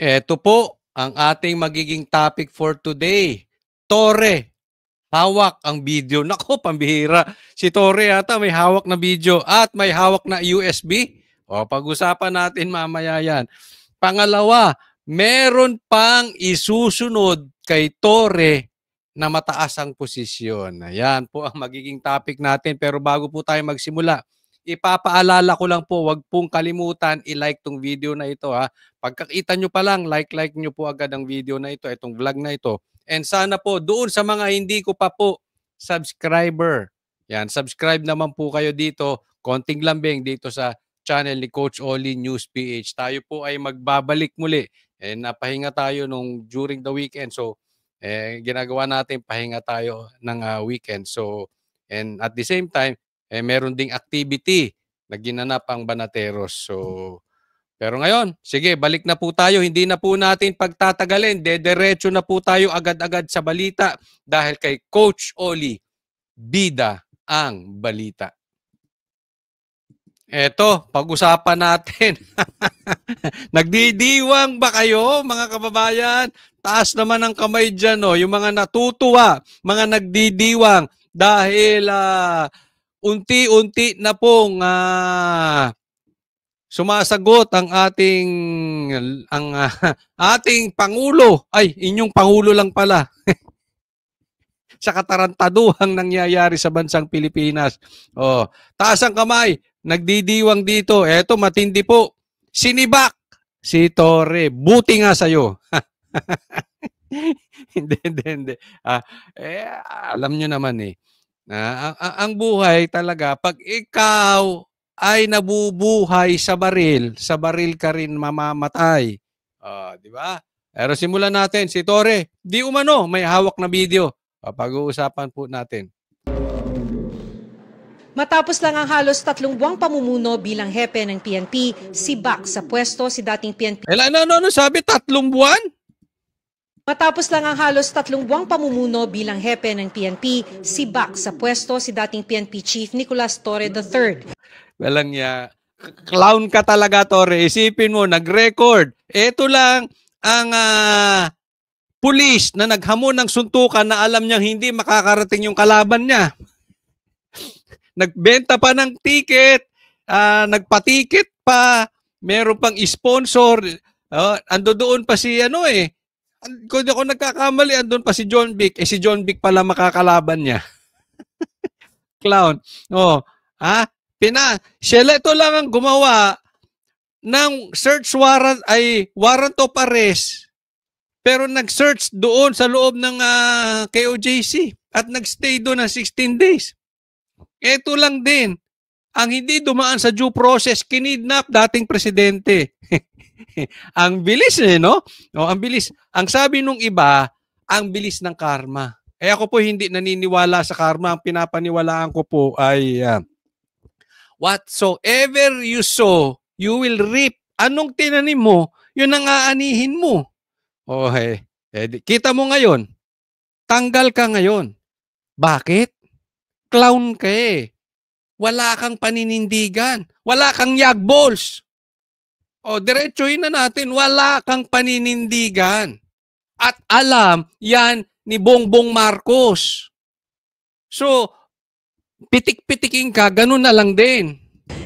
Ito po ang ating magiging topic for today. Tore, hawak ang video. Nako, pambihira. Si Tore yata may hawak na video at may hawak na USB. O, pag-usapan natin mamaya yan. Pangalawa, meron pang isusunod kay Tore na mataas ang posisyon. Ayan po ang magiging topic natin. Pero bago po tayo magsimula, ipapaalala ko lang po, wag pong kalimutan i-like tong video na ito ha. Pagkakita nyo pa lang, like nyo po agad ang video na ito, itong vlog na ito. And sana po, doon sa mga hindi ko pa po subscriber, yan, subscribe naman po kayo dito, konting lambing dito sa channel ni Coach Oli News PH. Tayo po ay magbabalik muli. Napahinga tayo nung during the weekend. So, ginagawa natin, pahinga tayo ng weekend. So, and at the same time, meron ding activity na ginanap ang Banateros. So, pero ngayon, sige, balik na po tayo. Hindi na po natin pagtatagalin. Dediretso na po tayo agad-agad sa balita dahil kay Coach Oli, bida ang balita. Eto, pag-usapan natin. Nagdidiwang ba kayo, mga kababayan? Taas naman ang kamay dyan, no? Yung mga natutuwa, mga nagdidiwang dahil unti-unti na pong sumasagot ang ating pangulo. Ay, inyong pangulo lang pala. Sa katarantaduhang nangyayari sa bansang Pilipinas. Oh, taas ang kamay, nagdidiwang dito. Eto, matindi po. Sinibak si Tore. Buti nga sa'yo. Hindi. Alam nyo naman eh. Ang buhay talaga, pag ikaw ay nabubuhay sa baril ka rin mamamatay. Di ba? Pero simulan natin. Si Tore, di umano, may hawak na video. Pag-uusapan po natin. Matapos lang ang halos 3 buwang pamumuno bilang hepe ng PNP, sibak sa pwesto si dating PNP. Ano sabi? 3 buwan? Matapos lang ang halos 3 buwang pamumuno bilang hepe ng PNP, sibak sa pwesto si dating PNP Chief Nicolas Torre III. Walang ya. Clown ka talaga, Tore. Isipin mo, nag-record. Ito lang ang pulis na naghamon ng suntukan na alam niyang hindi makakarating yung kalaban niya. Nagbenta pa ng ticket, nagpa-ticket pa, meron pang sponsor. Ando doon pa si kung ako nagkakamali, andun pa si John Vic. Si John Vic pala makakalaban niya. Clown. Siya ito lang ang gumawa ng search warrant, warrant of arrest. Pero nag-search doon sa loob ng KOJC at nag-stay doon ng 16 days. Ito lang din. Ang hindi dumaan sa due process, kinidnap dating presidente. Ang bilis no? Ang bilis. Ang sabi nung iba, ang bilis ng karma. Ako po hindi naniniwala sa karma. Ang pinapaniwalaan ko po ay whatsoever you sow, you will reap. Anong tinanim mo, yun ang aanihin mo. Okay. Kita mo ngayon, tanggal ka ngayon. Bakit? Clown ka eh. Wala kang paninindigan. Wala kang yagballs. Diretsuhin na natin, wala kang paninindigan. At alam, yan ni Bongbong Marcos. So, pitik-pitikin ka, ganun na lang din.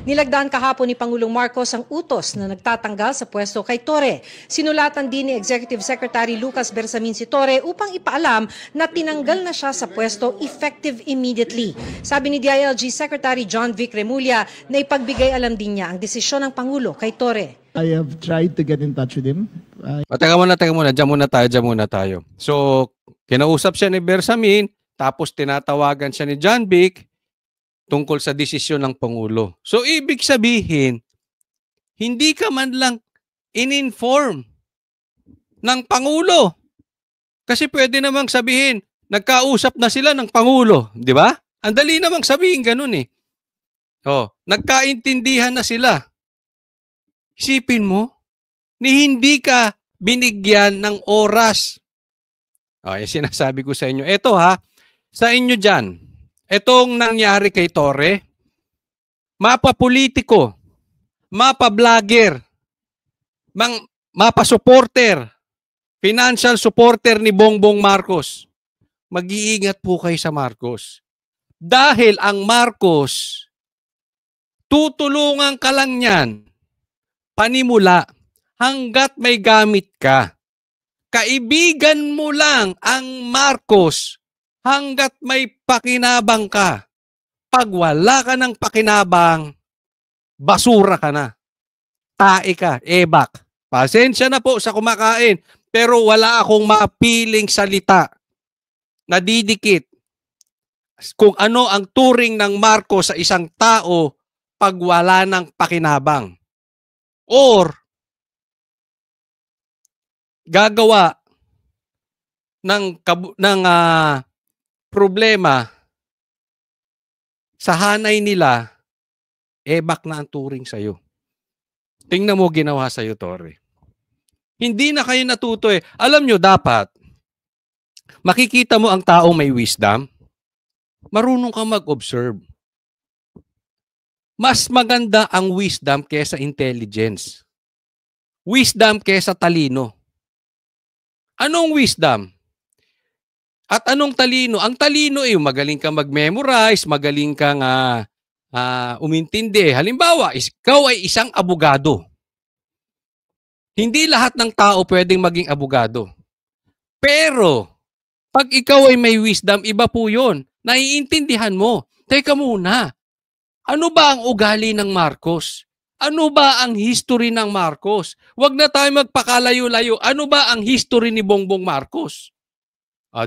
Nilagdaan kahapon ni Pangulong Marcos ang utos na nagtatanggal sa pwesto kay Torre. Sinulatan din ni Executive Secretary Lucas Bersamin si Torre upang ipaalam na tinanggal na siya sa pwesto effective immediately. Sabi ni DILG Secretary John Vic Remulla na ipagbigay alam din niya ang desisyon ng Pangulo kay Torre. I have tried to get in touch with him. Teka muna. Diyan muna tayo. So, kinausap siya ni Bersamin, tapos tinatawagan siya ni John Vic tungkol sa desisyon ng Pangulo. So, ibig sabihin, hindi ka man lang in-inform ng Pangulo. Kasi pwede namang sabihin, nagkausap na sila ng Pangulo. Di ba? Ang dali namang sabihin ganun eh. Nagkaintindihan na sila. Isipin mo, ni hindi ka binigyan ng oras. Yung sinasabi ko sa inyo. Ito sa inyo dyan, itong nangyari kay Torre, mapa-politiko, mapa-vlogger, mapa-supporter, financial supporter ni Bongbong Marcos. Mag-iingat po kayo sa Marcos. Dahil ang Marcos, tutulungan ka lang yan, panimula, hanggat may gamit ka. Kaibigan mo lang ang Marcos hanggat may pakinabang ka. Pag wala ka ng pakinabang, basura ka na. Tae ka, ebak. Pasensya na po sa kumakain, pero wala akong maapiling salita na didikit kung ano ang turing ng Marcos sa isang tao pag wala ng pakinabang. Or, gagawa ng problema sa hanay nila, ebak na ang turing sa'yo. Tingnan mo ginawa sa'yo, Torre. Hindi na kayo natuto eh. Alam nyo, dapat, makikita mo ang taong may wisdom, marunong ka mag-observe. Mas maganda ang wisdom kesa intelligence. Wisdom kesa talino. Anong wisdom? At anong talino? Ang talino ay magaling kang mag-memorize, magaling kang umintindi. Halimbawa, ikaw ay isang abogado. Hindi lahat ng tao pwedeng maging abogado. Pero, pag ikaw ay may wisdom, iba po yun. Naiintindihan mo. Teka muna, ano ba ang ugali ng Marcos? Ano ba ang history ng Marcos? Huwag na tayo magpakalayo-layo. Ano ba ang history ni Bongbong Marcos?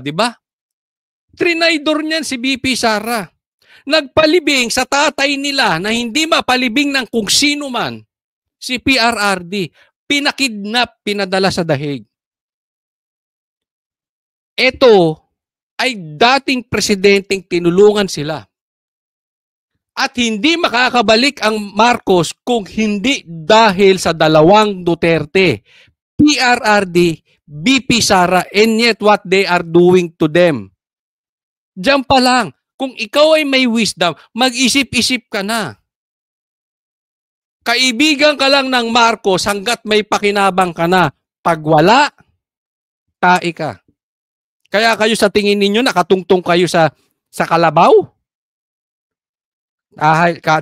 Di ba? Trinaydor niyan si BP Sara. Nagpalibing sa tatay nila na hindi mapalibing ng kung sino man, si PRRD. Pinakidnap, pinadala sa dahig. Ito ay dating presidenteng tinulungan sila. At hindi makakabalik ang Marcos kung hindi dahil sa dalawang Duterte, PRRD, BP Sara, and yet what they are doing to them. Diyan pa lang, kung ikaw ay may wisdom, mag-isip-isip ka na. Kaibigan ka lang ng Marcos hanggat may pakinabang ka na. Pag wala, tae ka. Kaya kayo sa tingin ninyo, nakatungtong kayo sa kalabaw?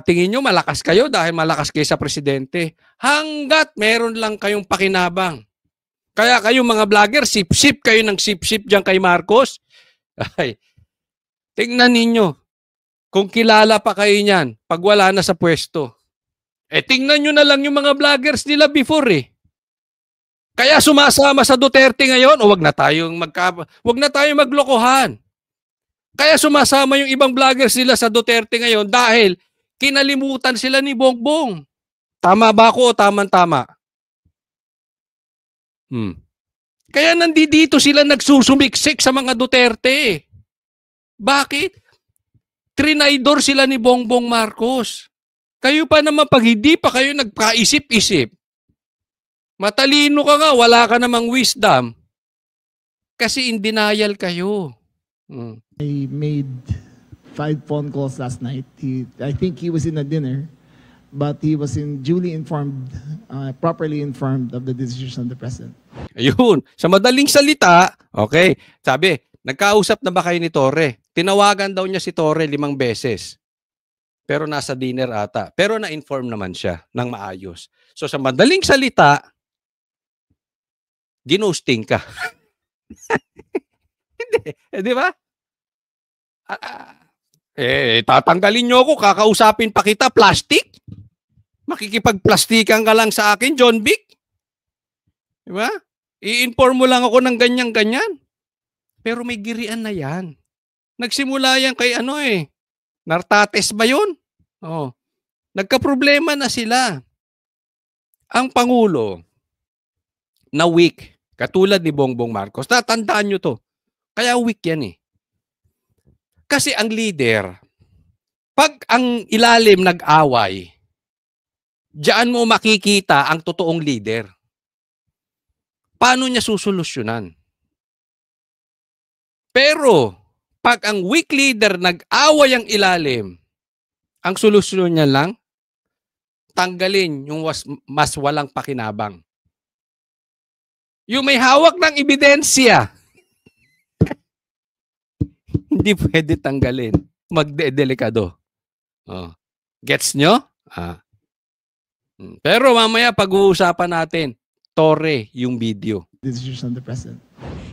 Tingin nyo malakas kayo dahil malakas kayo sa presidente. Hanggat meron lang kayong pakinabang. Kaya kayo mga vlogger, sip-sip kayo ng sip-sip dyan kay Marcos. Ay, tingnan ninyo. Kung kilala pa kayo niyan, pag wala na sa pwesto. Tingnan nyo na lang yung mga vloggers nila before eh. Kaya sumasama sa Duterte ngayon, wag na tayong maglokohan. Kaya sumasama yung ibang vloggers nila sa Duterte ngayon dahil kinalimutan sila ni Bongbong. Tama ba ako o tama-tama? Kaya nandito sila nagsusumiksik sa mga Duterte. Bakit? Trinaydor sila ni Bongbong Marcos. Kayo pa naman pag hindi pa kayo nagkaisip-isip. Matalino ka nga, wala ka namang wisdom. Kasi in denial kayo. I made 5 phone calls last night. I think he was in a dinner, but he was duly informed, properly informed of the decision of the president. Ayun. Sa madaling salita, okay, sabi, nagkausap na ba kayo ni Torre? Tinawagan daw niya si Torre 5 beses. Pero nasa dinner ata. Pero na-inform naman siya ng maayos. So sa madaling salita, ginusting ka. Hindi. Di ba? Tatanggalin nyo ako, kakausapin pa kita, plastic? Makikipagplastikan ka lang sa akin, John Vic? Di ba? I-inform mo lang ako ng ganyan-ganyan. Pero may girian na yan. Nagsimula yan kay Nartates ba yun? Nagka-problema na sila. Ang Pangulo na weak, katulad ni Bongbong Marcos, tatandaan nyo to. Kaya weak yan eh. Kasi ang leader, pag ang ilalim nag-away, diyan mo makikita ang totoong leader. Paano niya susolusyonan? Pero, pag ang weak leader nag-away ang ilalim, ang solusyon niya lang, tanggalin yung mas walang pakinabang. Yung may hawak ng ebidensya. Hindi pwede tanggalin. Magdedelikado. Oh. Gets nyo? Pero mamaya pag-uusapan natin, Torre, yung video. Decision of the President.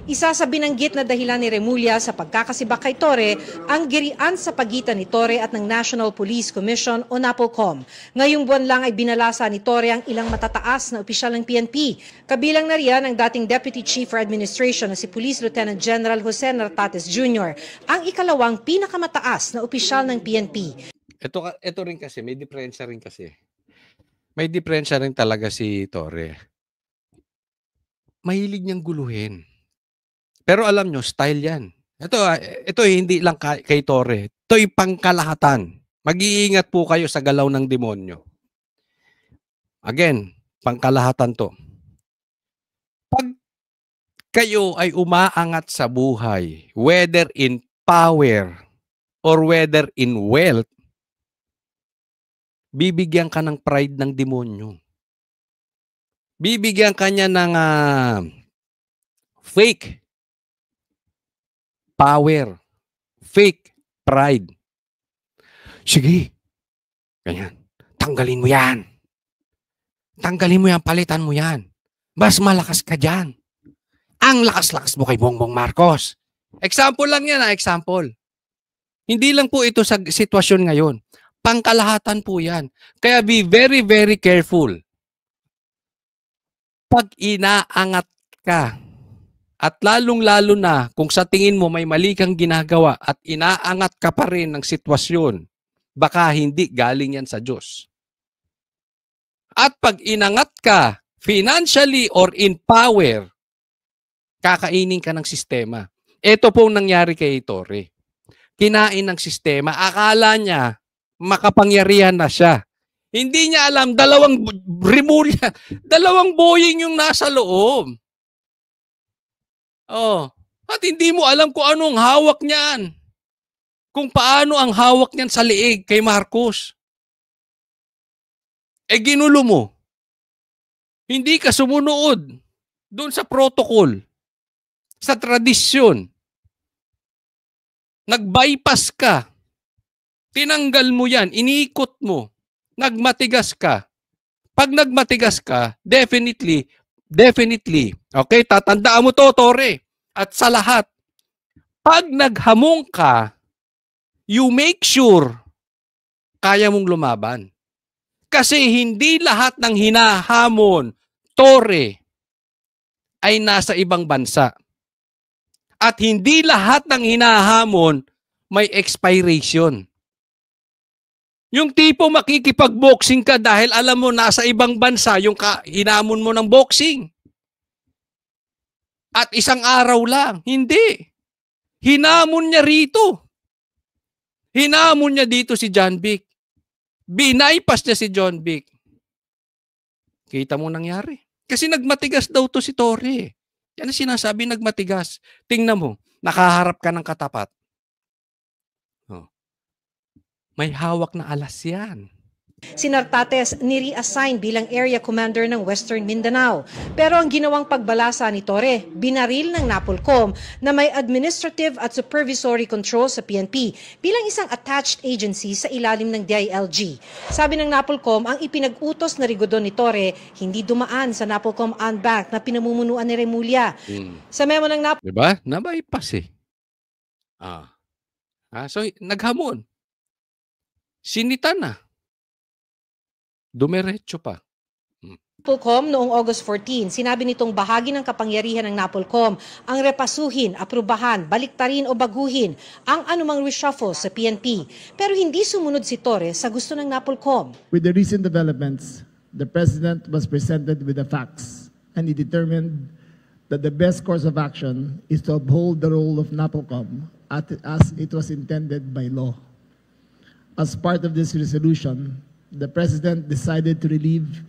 Isa sa binanggit na dahilan ni Remulla sa pagkakasibak kay Torre, ang girian sa pagitan ni Torre at ng National Police Commission o NAPOLCOM. Ngayong buwan lang ay binalasa ni Torre ang ilang matataas na opisyal ng PNP. Kabilang na riyan ang dating Deputy Chief for Administration na si Police Lieutenant General Jose Nartates Jr., ang ikalawang pinakamataas na opisyal ng PNP. Ito rin kasi, may diferensya rin kasi. May diferensya rin talaga si Torre. Mahilig niyang guluhin. Pero alam nyo, style yan. Ito hindi lang kay Torre. Ito'y pangkalahatan. Mag-iingat po kayo sa galaw ng demonyo. Again, pangkalahatan to. Pag kayo ay umaangat sa buhay, whether in power or whether in wealth, bibigyan ka ng pride ng demonyo. Bibigyan ka niya ng fake power, fake pride. Sige, ganyan. Tanggalin mo yan. Tanggalin mo yan, palitan mo yan. Mas malakas ka dyan. Ang lakas-lakas mo kay Bongbong Marcos. Example lang yan, example. Hindi lang po ito sa sitwasyon ngayon. Pangkalahatan po yan. Kaya be very, very careful. Pag inaangat ka, at lalong-lalo na kung sa tingin mo may mali kang ginagawa at inaangat ka pa rin ng sitwasyon, baka hindi galing yan sa Diyos. At pag inangat ka financially or in power, kakainin ka ng sistema. Ito pong nangyari kay Torre. Kinain ng sistema. Akala niya makapangyarihan na siya. Hindi niya alam, dalawang Remulla, dalawang Boeing yung nasa loob. Oh, at hindi mo alam kung anong hawak niyan. Kung paano ang hawak niyan sa liig kay Marcos. Ginulo mo. Hindi ka sumunood doon sa protocol, sa tradisyon. Nag-bypass ka. Tinanggal mo yan, iniikot mo. Nagmatigas ka. Pag nagmatigas ka, definitely, okay, tatandaan mo to, Torre. At sa lahat, pag naghamong ka, you make sure kaya mong lumaban. Kasi hindi lahat ng hinahamon, Torre, ay nasa ibang bansa. At hindi lahat ng hinahamon may expiration. Yung tipo makikipag-boxing ka dahil alam mo nasa ibang bansa yung hinamon mo ng boxing. At isang araw lang. Hindi. Hinamon niya rito. Hinamon niya dito si John Vic. Binaypas niya si John Vic. Kita mo nangyari. Kasi nagmatigas daw to si Torre. Yan ang sinasabi, nagmatigas. Tingnan mo, nakaharap ka ng katapat. May hawak na alas yan. Si Nartates ni-reassign bilang area commander ng Western Mindanao. Pero ang ginawang pagbalasa ni Torre, binaril ng NAPOLCOM na may administrative at supervisory control sa PNP bilang isang attached agency sa ilalim ng DILG. Sabi ng NAPOLCOM, ang ipinag-utos na rigodon ni Torre hindi dumaan sa NAPOLCOM Bank na pinamumunuan ni Remulla. Sa memo ng NAPOLCOM, diba? Nabaypas eh. So, naghamon. Sinita na. Dumiretso pa. NAPOLCOM noong August 14, sinabi nitong bahagi ng kapangyarihan ng NAPOLCOM ang repasuhin, aprubahan, baliktarin o baguhin ang anumang reshuffle sa PNP. Pero hindi sumunod si Torre sa gusto ng NAPOLCOM. With the recent developments, the President was presented with the facts and he determined that the best course of action is to uphold the role of NAPOLCOM as it was intended by law. As part of this resolution, the President decided to relieve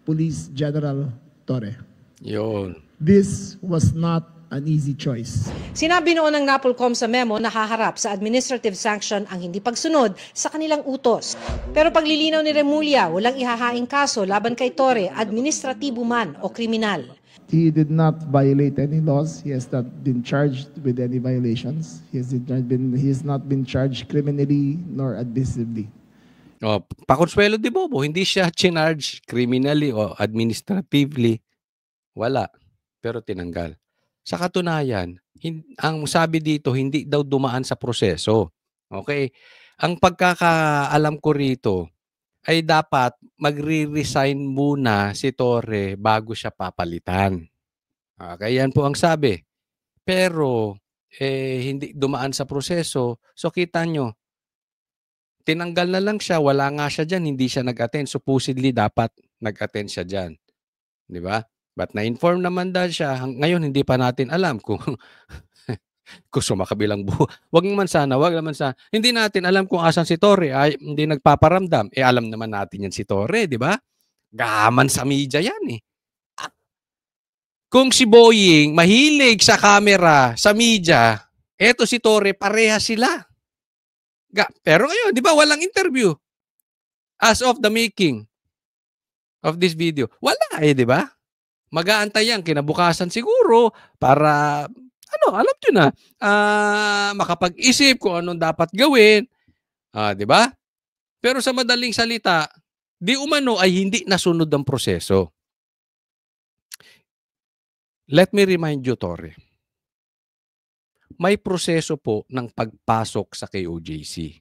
Police General Torre. Yun. This was not an easy choice. Sinabi noon ng NAPOLCOM sa memo na haharap sa administrative sanction ang hindi pagsunod sa kanilang utos. Pero paglilinaw ni Remulla, walang ihahaing kaso laban kay Torre, administratibo man o kriminal. He did not violate any laws. He has not been charged with any violations. He has not been charged criminally nor admissively. O, Paconsuelo de Bobo, hindi siya charged criminally o administratively. Wala. Pero tinanggal. Sa katunayan, ang sabi dito, hindi daw dumaan sa proseso. Okay? Ang pagkakaalam ko rito ay dapat magre-resign muna si Torre bago siya papalitan. Okay, yan po ang sabi. Pero, hindi dumaan sa proseso. So, kita nyo, tinanggal na lang siya, wala nga siya dyan, hindi siya nag-attend. Supposedly, dapat nag-attend siya dyan. Di ba? But na-inform naman dahil siya, ngayon hindi pa natin alam kung kung sumakabilang wag naman sana. Hindi natin alam kung asan si Torre, ay hindi nagpaparamdam. Alam naman natin yan si Torre, di ba? Gaman sa media yan eh. Kung si Boying mahilig sa camera, sa media, eto si Torre, pareha sila. Pero ngayon, di ba, walang interview. As of the making of this video. Wala di ba? Mag-aantay yan kinabukasan siguro para, alam nyo na, makapag-isip kung anong dapat gawin. Di ba? Pero sa madaling salita, di umano ay hindi nasunod ang proseso. Let me remind you, Torre. May proseso po ng pagpasok sa KOJC.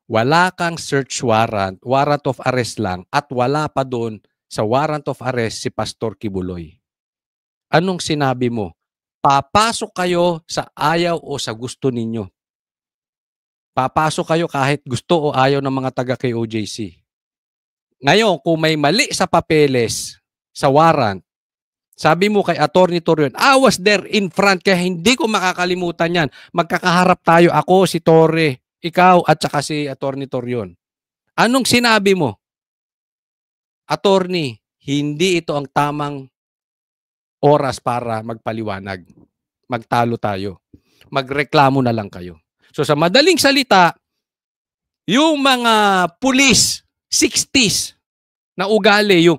Wala kang search warrant of arrest lang, at wala pa doon sa warrant of arrest si Pastor Kibuloy. Anong sinabi mo? Papasok kayo sa ayaw o sa gusto ninyo. Papasok kayo kahit gusto o ayaw ng mga taga KOJC. Ngayon, kung may mali sa papeles, sa warrant, sabi mo kay Attorney Torion, I was there in front, kaya hindi ko makakalimutan yan. Magkakaharap tayo, ako, si Torre, ikaw, at saka si Attorney Torion. Anong sinabi mo? Attorney, hindi ito ang tamang oras para magpaliwanag. Magtalo tayo. Magreklamo na lang kayo. So sa madaling salita, yung mga pulis, 60s na ugali, yung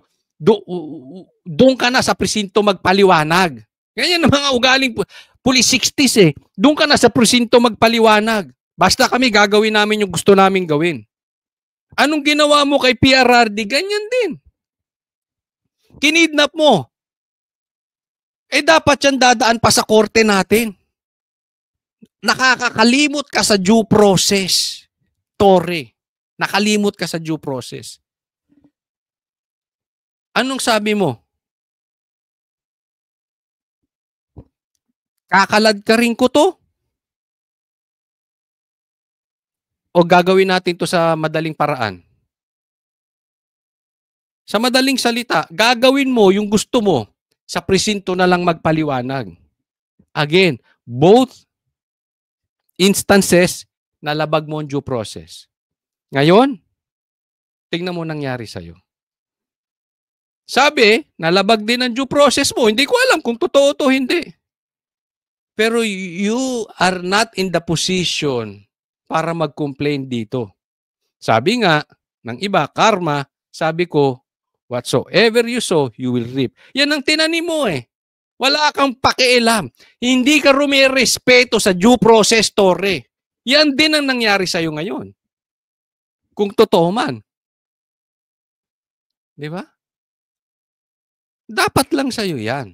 doon ka na sa presinto magpaliwanag. Ganyan ang mga ugaling pulis 60s eh. Doon ka na sa presinto magpaliwanag. Basta kami gagawin namin yung gusto namin gawin. Anong ginawa mo kay PRRD? Ganyan din. Kinidnap mo. Dapat yan dadaan pa sa korte natin. Nakakakalimot ka sa due process. Torre. Nakalimot ka sa due process. Anong sabi mo? Kakalad ka rin ko to? O gagawin natin to sa madaling paraan? Sa madaling salita, gagawin mo yung gusto mo, sa presinto na lang magpaliwanag. Again, both instances nalabag mo ang due process. Ngayon, tingnan mo nangyari sa'yo. Sabi, nalabag din ang due process mo. Hindi ko alam kung totoo to hindi. Pero you are not in the position para mag-complain dito. Sabi nga ng iba, karma, sabi ko, whatsoever you sow, you will reap. Yan ang tinanim mo eh. Wala kang pakialam. Hindi ka rumirespeto sa due process, Torre. Yan din ang nangyari sa'yo ngayon. Kung totoo man. Di ba? Dapat lang sa'yo yan.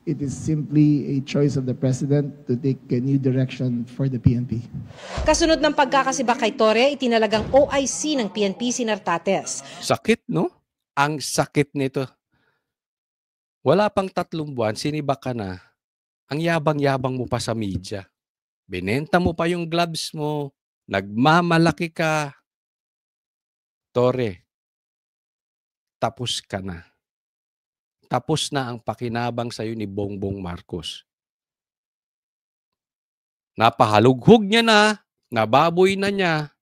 It is simply a choice of the President to take a new direction for the PNP. Kasunod ng pagkakasiba kay Torre, itinalagang OIC ng PNP si Nartates. Sakit, no? Ang sakit nito. Wala pang 3 buwan, sinibak ka na. Ang yabang-yabang mo pa sa media. Binenta mo pa yung gloves mo. Nagmamalaki ka. Torre, tapos ka na. Tapos na ang pakinabang sa'yo ni Bongbong Marcos. Napahalughog niya na, nababoy na niya.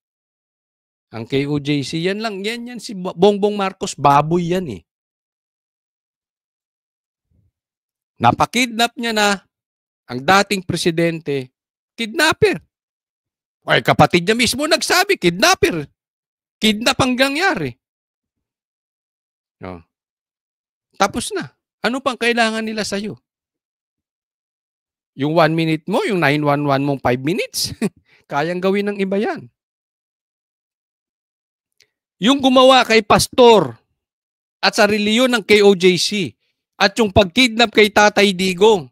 Ang KOJC, yan lang, yan si Bongbong Marcos, baboy yan eh. Napakidnap niya na ang dating presidente, kidnapper. Ay, kapatid niya mismo nagsabi, kidnapper. Kidnap ang nangyari. No. Tapos na. Ano pang kailangan nila sa'yo? Yung 1 minute mo, yung 911 mong 5 minutes, kayang gawin ng iba yan. Yung gumawa kay pastor at sa reliyon ng KOJC at yung pagkidnap kay Tatay Digong,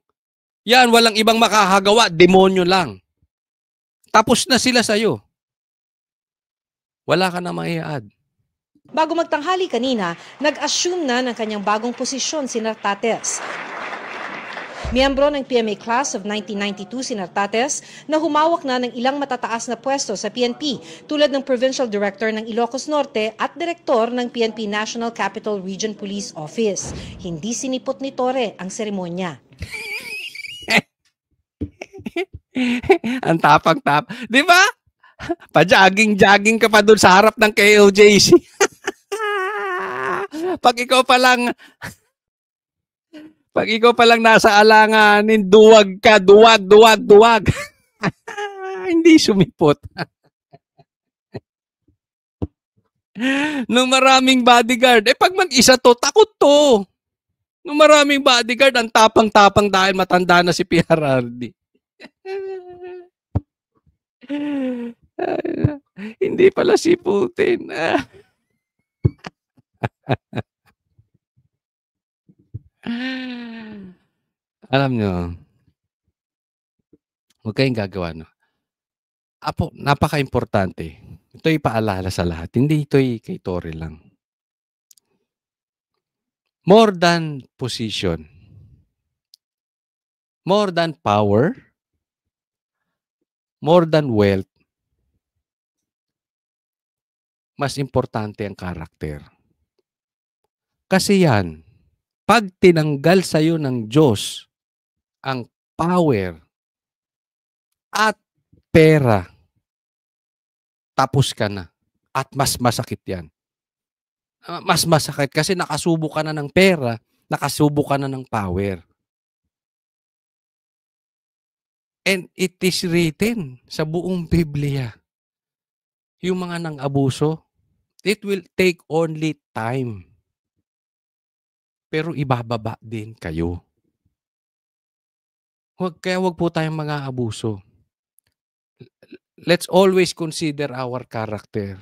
yan, walang ibang makakagawa, demonyo lang. Tapos na sila sa'yo. Wala ka na mai-add. Bago magtanghali kanina, nag-assume na ng kanyang bagong posisyon si Nartates. Miyembro ng PMA Class of 1992 si Nartates na humawak na ng ilang matataas na pwesto sa PNP tulad ng Provincial Director ng Ilocos Norte at Direktor ng PNP National Capital Region Police Office. Hindi sinipot ni Torre ang seremonya. Ang tapang-tap. Di ba? Pa-jogging-jogging ka pa doon sa harap ng KOJC. Pag ikaw pa lang nasa alanganin, duwag ka, duwag. Hindi sumipot. Nung maraming bodyguard, pag mag-isa to, takot to. Nung maraming bodyguard, ang tapang-tapang dahil matanda na si PRRD. Hindi pala si Putin. Alam nyo, huwag kayong gagawa, no? Apo, napaka-importante. Ito'y paalala sa lahat. Hindi ito'y kay Torre lang. More than position, more than power, more than wealth, mas importante ang karakter. Kasi yan, pag tinanggal sa'yo ng Diyos ang power at pera, tapos ka na. At mas masakit yan. Mas masakit kasi nakasubo ka na ng pera, nakasubo ka na ng power. And it is written sa buong Biblia, yung mga nang-abuso, it will take only time. Pero ibababa din kayo. Kaya wag po tayong mga abuso. Let's always consider our character.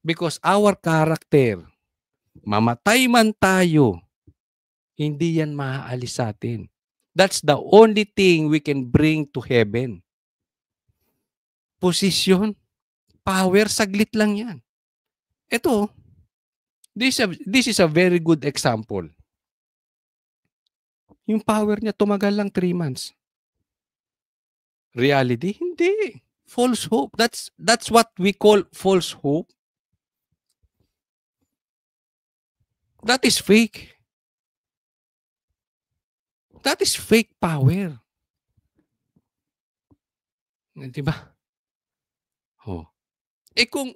Because our character, mamatay man tayo, hindi yan maaalis sa atin. That's the only thing we can bring to heaven. Posisyon, power, saglit lang yan. Ito, this is a very good example. Yung power niya tumagal lang 3 months. Reality? Hindi. False hope. That's what we call false hope. That is fake. That is fake power. Diba? Oh. Kung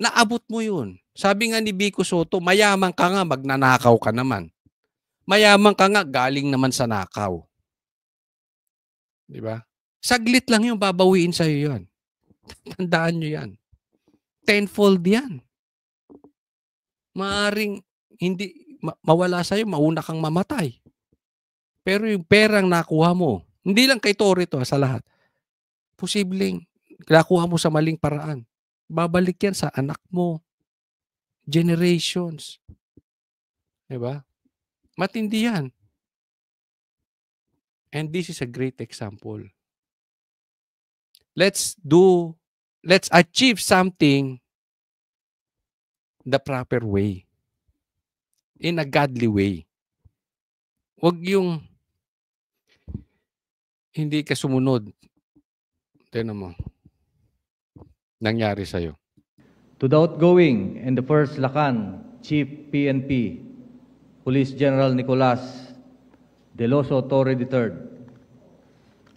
naabot mo yun, sabi nga ni Vico Soto, mayaman ka nga, magnanakaw ka naman. Mayaman ka nga, galing naman sa nakaw. Diba? Saglit lang yung babawiin sa'yo yan. Tandaan nyo yan. Tenfold yan. Maaring hindi mawala sa'yo, mauna kang mamatay. Pero yung perang nakuha mo, hindi lang kay Torre to, sa lahat. Posibleng nakuha mo sa maling paraan. Babalik yan sa anak mo. Generations. Diba? Matindi yan. And this is a great example. Let's achieve something the proper way. In a godly way. Huwag yung hindi ka sumunod. Tignan mo. Nangyari sa'yo. To the outgoing and the first Lacan Chief PNP, Police General Nicolas Deloso Torre III.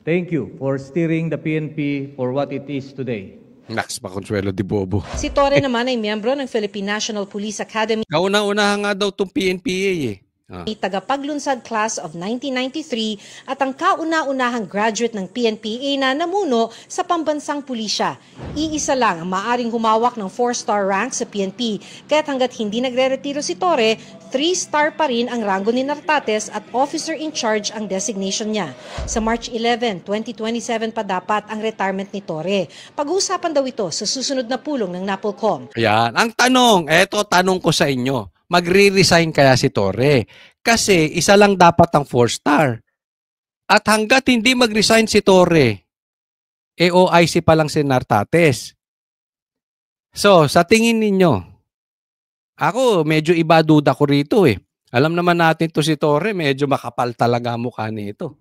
Thank you for steering the PNP for what it is today. Max Consuelo de Bobo. Si Torre naman ay miyembro ng Philippine National Police Academy. Kauna-unahan nga daw itong PNPA eh. Tagapaglunsad class of 1993 at ang kauna-unahang graduate ng PNP na namuno sa pambansang pulisya. Iisa lang ang maaring humawak ng 4-star rank sa PNP, kaya't hanggat hindi nagre-retiro si Torre, 3-star pa rin ang rango ni Nartates at officer in charge ang designation niya. Sa March 11, 2027 pa dapat ang retirement ni Torre. Pag-uusapan daw ito sa susunod na pulong ng NAPOLCOM. Ayan. Ang tanong, tanong ko sa inyo, magre-resign kaya si Torre? Kasi isa lang dapat ang 4-star. At hanggat hindi mag-resign si Torre, OIC pa lang si Nartates. So, sa tingin ninyo, ako medyo iba duda ko rito eh. Alam naman natin to si Torre, medyo makapal talaga ang mukha nito.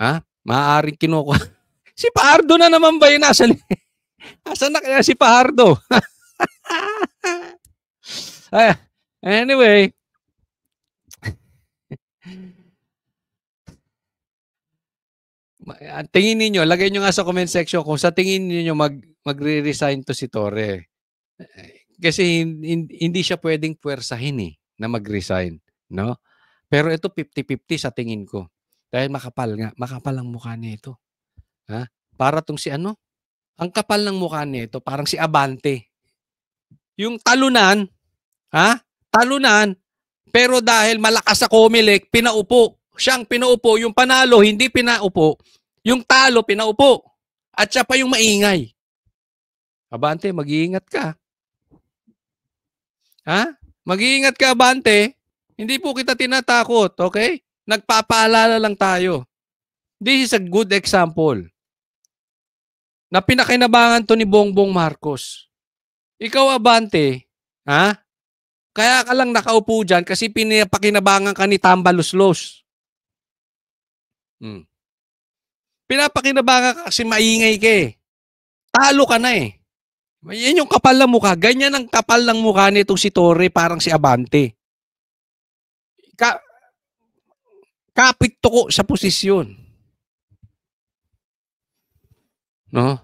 Ha? Maaaring kinukuha. Si Fajardo na naman ba yun? Asan na kaya si Fajardo? Anyway, tingin niyo, lagay niyo nga sa comment section kung sa tingin niyo magre-resign to si Torre. Kasi hindi siya pwedeng puwersahin na mag-resign, no? Pero ito 50-50 sa tingin ko. Dahil makapal ang mukha nito. Ha? Para tong si ano? Ang kapal ng mukha nito, parang si Abante. Yung talunan, talunan, pero dahil malakas sa Comelec, pinaupo. Siyang pinaupo, yung panalo hindi pinaupo, yung talo pinaupo. At siya pa yung maingay. Abante, mag-iingat ka. Mag-iingat ka, Abante. Hindi po kita tinatakot, okay? Nagpapaalala lang tayo. This is a good example na pinakinabangan to ni Bongbong Marcos. Ikaw, Abante, kaya ka lang nakaupo dyan kasi pinapakinabangan ka ni Tambaluslos. Pinapakinabangan ka kasi maingay ka eh. Talo ka na eh. Yan yung kapal ng mukha. Ganyan ang kapal ng mukha nitong si Torre, parang si Abante. Kapit tuko sa posisyon. No?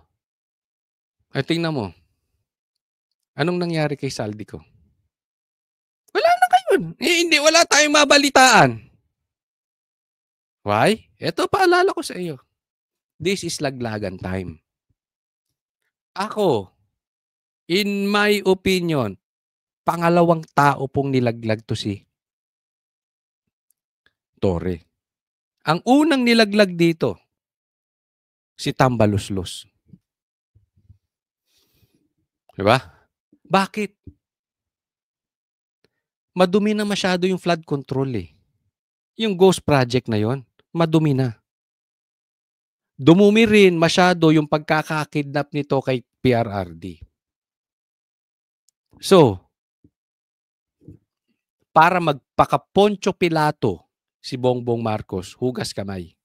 Ay, tingnan mo. Anong nangyari kay Saldico? Wala na kayo. Hindi, wala tayong mabalitaan. Why? Ito, paalala ko sa iyo. This is laglagan time. Ako, in my opinion, pangalawang tao pong nilaglag to si Torre. Ang unang nilaglag dito, si Tambaluslos. Diba? Bakit? Madumi na masyado yung flood control eh. Yung Ghost Project na yon, madumi na. Dumumi rin masyado yung pagkakakidnap nito kay PRRD. So, para magpaka-Poncio Pilato si Bongbong Marcos, hugas kamay.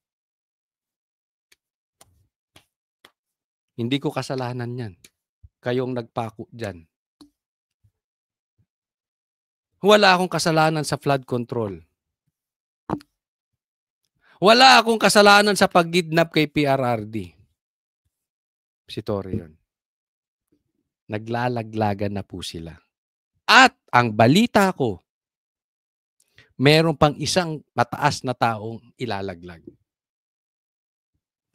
Hindi ko kasalanan yan. Kayong nagpako dyan. Wala akong kasalanan sa flood control. Wala akong kasalanan sa pag-kidnap kay PRRD. Si Torre yun. Naglalaglagan na po sila. At ang balita ko, meron pang isang mataas na taong ilalaglag.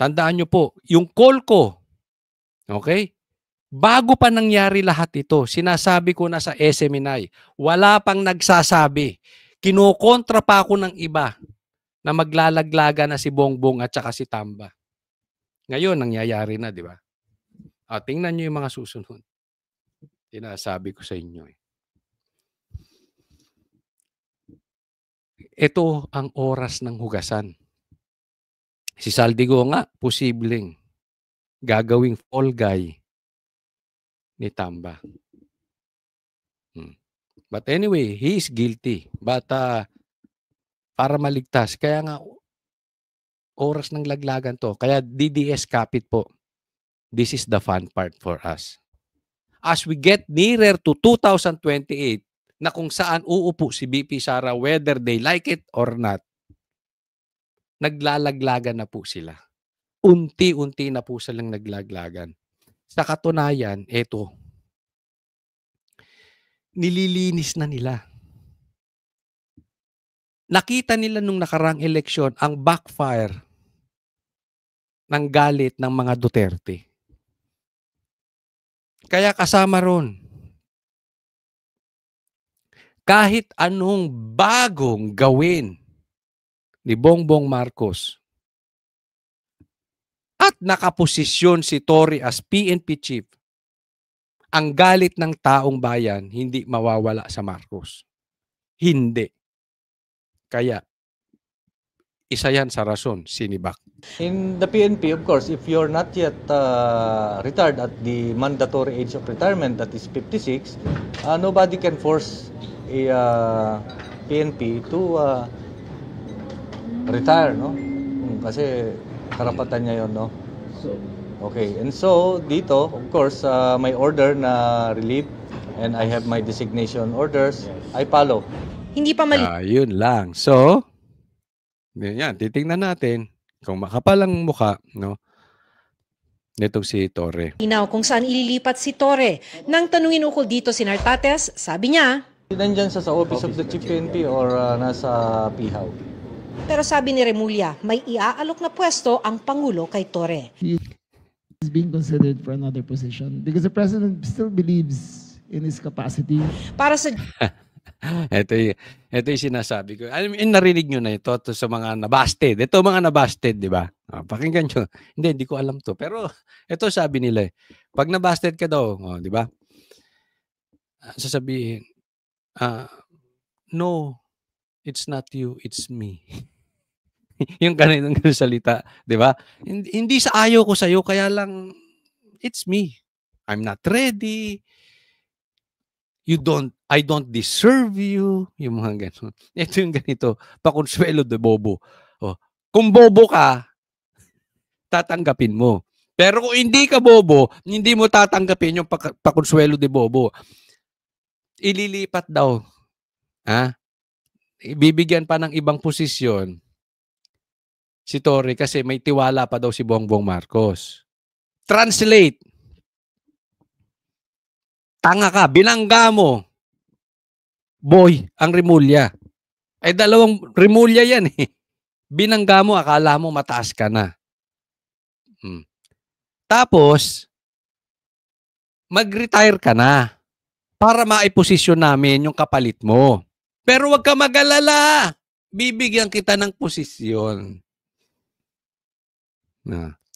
Tandaan nyo po, yung call ko, okay? Bago pa nangyari lahat ito, sinasabi ko na sa SMNI, wala pang nagsasabi. Kinokontra pa ako ng iba na maglalaglaga na si Bongbong at saka si Tamba. Ngayon, nangyayari na, di ba? Tingnan nyo yung mga susunod. Sinasabi ko sa inyo. Ito ang oras ng hugasan. Si Saldico nga, posibleng gagawing fall guy ni Tamba. But anyway, he is guilty. But para maligtas, kaya nga oras ng laglagan to. Kaya DDS kapit po. This is the fun part for us. As we get nearer to 2028, na kung saan uupo si BP Sara whether they like it or not, naglalaglagan na po sila. Unti-unti na po silang naglaglagan. Sa katunayan, eto, nililinis na nila nakita nila nung nakarang eleksyon ang backfire ng galit ng mga Duterte. Kaya kasama ron. Kahit anong bagong gawin ni Bongbong Marcos at nakaposisyon si Torre as PNP chief, ang galit ng taong bayan hindi mawawala sa Marcos. Hindi. Kaya, isa yan sa rason, sinibak. In the PNP, of course, if you're not yet retired at the mandatory age of retirement, that is 56, nobody can force a PNP to retire, no? Kasi karapatan niya yon, no? Okay, and so dito, of course, may order na relief and I have my designation orders. I follow. Hindi pa Yun lang. So, yan, titingnan natin kung makapal ang mukha, no? Nitong si Torre. malinaw kung saan ililipat si Torre. Nang tanungin ukol dito si Nartates, sabi niya, Nandyan sa office of the chief PNP or nasa PIHAW? pero sabi ni Remulla, may iaalok na pwesto ang Pangulo kay Torre. He's being considered for another position because the president still believes in his capacity. Para sa Ito yung sinasabi ko. I mean, narinig nyo na ito sa mga nabasted. Ito mga nabasted, di ba? Pakinggan nyo. Hindi ko alam to. Pero ito sabi nila eh. Pag nabasted ka daw, di ba? Sasabihin, no, it's not you, it's me. Yung ganun salita, di ba? Hindi sa ayaw ko sa'yo, kaya lang, it's me. I'm not ready. I don't deserve you. Yung mga ganun. Ito yung ganito. Pakonsuelo de bobo. Kung bobo ka, tatanggapin mo. Pero kung hindi ka bobo, hindi mo tatanggapin yung pakonsuelo de bobo. Ililipat daw. Ibibigyan pa ng ibang posisyon si Torre kasi may tiwala pa daw si Bongbong Marcos. Translate. Tanga ka, binangga mo. Boy, ang Remulla. Ay dalawang Remulla yan eh. Binangga mo, akala mo mataas ka na. Tapos, mag-retire ka na para maiposisyon namin yung kapalit mo. Pero wag ka mag-alala. Bibigyan kita ng posisyon.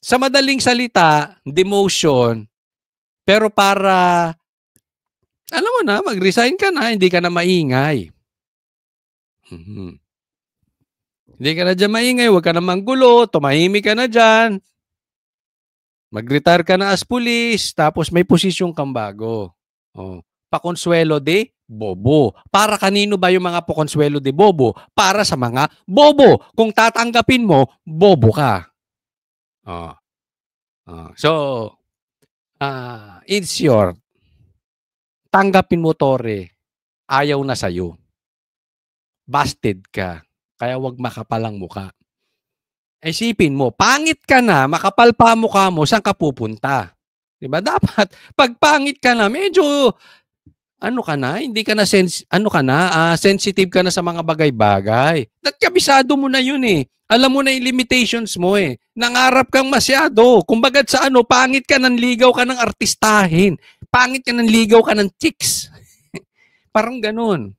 Sa madaling salita, demotion, pero para alam mo na, mag-resign ka na, hindi ka na maingay. Hindi ka na dyan maingay, huwag ka na manggulo, tumahimik ka na dyan. Mag-retire ka na as police, tapos may posisyon kang bago. Pakonsuelo de bobo. Para kanino ba yung mga pakonsuelo de bobo? Para sa mga bobo. Kung tatanggapin mo, bobo ka. So, in short, tanggapin mo, Torre, ayaw na sa'yo. Busted ka. Kaya wag makapalang muka. Isipin mo, pangit ka na, makapal pa mukha mo, saan ka pupunta? Diba? Dapat, pag pangit ka na, medyo, hindi ka na, sensitive ka na sa mga bagay-bagay. Kabisado mo na yun eh. Alam mo na yung limitations mo eh. Nangarap kang masyado. Kumbaga sa pangit ka ng ligaw ka ng artistahin. Pangit ka ng ligaw ka ng chicks. Parang ganun.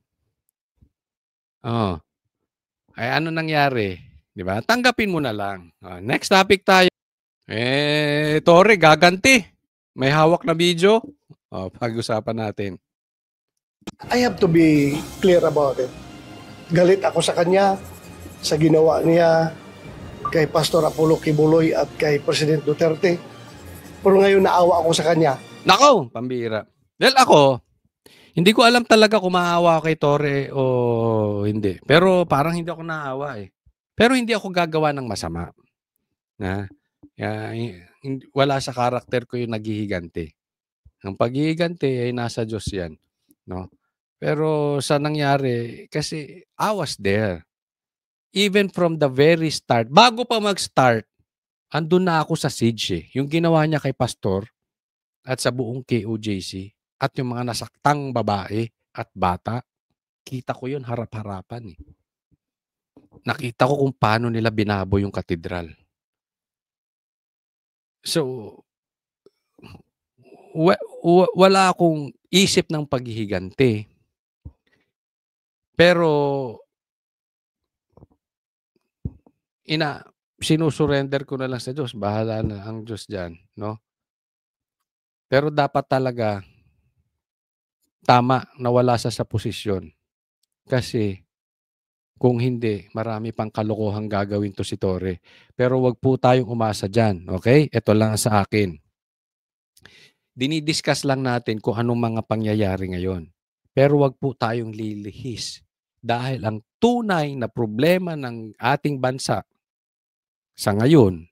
Ay ano nangyari? Diba? Tanggapin mo na lang. Next topic tayo. Torre, gaganti. May hawak na video. Pag-usapan natin. I have to be clear about it. Galit ako sa kanya, sa ginawa niya kay Pastor Apollo Kibuloy at kay President Duterte. Pero ngayon naawa ako sa kanya. Nako, pambira. Well, ako, hindi ko alam talaga kung maawa kay Torre o hindi. Pero parang hindi ako naawa eh. Pero hindi ako gagawa ng masama. Wala sa karakter ko yung naghihiganti. Ang paghihiganti ay nasa Diyos yan. No? Pero sa nangyari, kasi I was there. Even from the very start, bago pa mag-start, andun na ako sa siege eh. Yung ginawa niya kay Pastor at sa buong KOJC at yung mga nasaktang babae at bata, kita ko yun harap-harapan eh. nakita ko kung paano nila binabo yung katedral. So, wala akong isip ng paghihiganti. Pero sinusurrender ko na lang sa Diyos. Bahala na ang Diyos diyan, no? Pero dapat talaga tama na wala sa posisyon. Kasi kung hindi, marami pang kalokohang gagawin to si Torre. Pero wag po tayong umasa diyan, okay? Ito lang sa akin. Dinidiscuss lang natin kung anong mga pangyayari ngayon. Pero wag po tayong lilihis. Dahil ang tunay na problema ng ating bansa sa ngayon,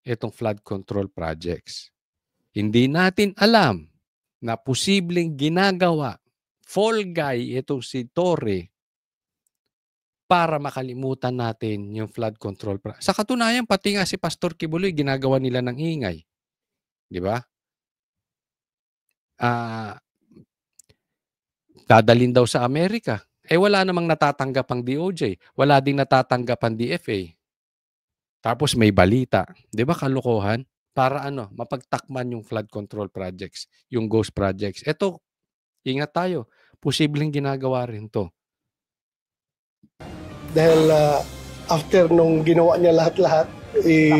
itong flood control projects. Hindi natin alam na posibleng ginagawa, fall guy itong si Torre para makalimutan natin yung flood control project. Sa katunayan, pati nga si Pastor Kibuloy, ginagawa nila ng ingay. Di ba? Dadalhin daw sa Amerika. Wala namang natatanggap ang DOJ. Wala ding natatanggap ang DFA. Tapos may balita. Di ba kalokohan? Para mapagtakman yung flood control projects, yung ghost projects. Ito, ingat tayo. Posibleng ginagawa rin to. Dahil after nung ginawa niya lahat-lahat,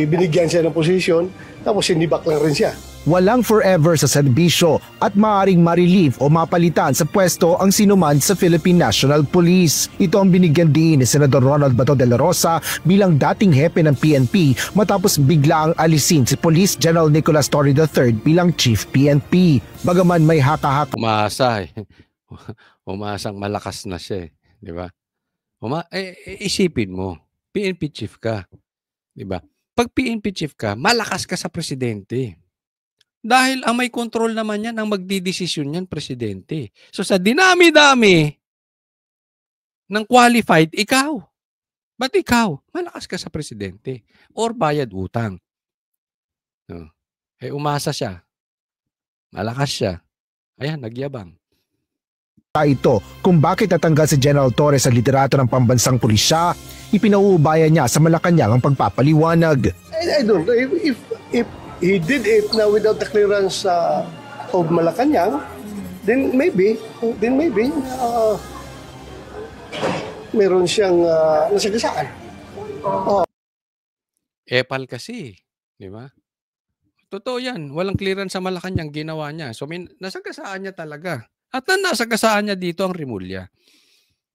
binigyan siya ng posisyon, tapos sinibak lang rin siya. Walang forever sa serbisyo at maaaring ma-relieve o mapalitan sa pwesto ang sinuman sa Philippine National Police. Ito ang binigyan din ni Senador Ronald Bato de la Rosa bilang dating hepe ng PNP matapos bigla ang alisin si Police General Nicolas Torre III bilang Chief PNP. Bagaman may haka-haka. Umasa umasang malakas na siya, di ba? Isipin mo, PNP chief ka, di ba? Pag PNP chief ka, malakas ka sa presidente. Dahil ang may control naman yan, ang magdidesisyon yan, presidente. So sa dinami-dami ng qualified, ikaw. Ba't ikaw? Malakas ka sa presidente. Or bayad utang. No. Umasa siya. Malakas siya. Ayan, nagyabang. Ito kung bakit natanggal si General Torre sa liderato ng pambansang pulisya, ipinauubayan niya sa Malacanang ang pagpapaliwanag. I don't know if he did it now without the clearance of Malacanang, then maybe meron siyang nasagasaan. Epal kasi, di ba? Totoo yan, walang clearance sa Malacanang ginawa niya. So nasagasaan niya talaga. At nasagasaan niya dito ang Rimulya.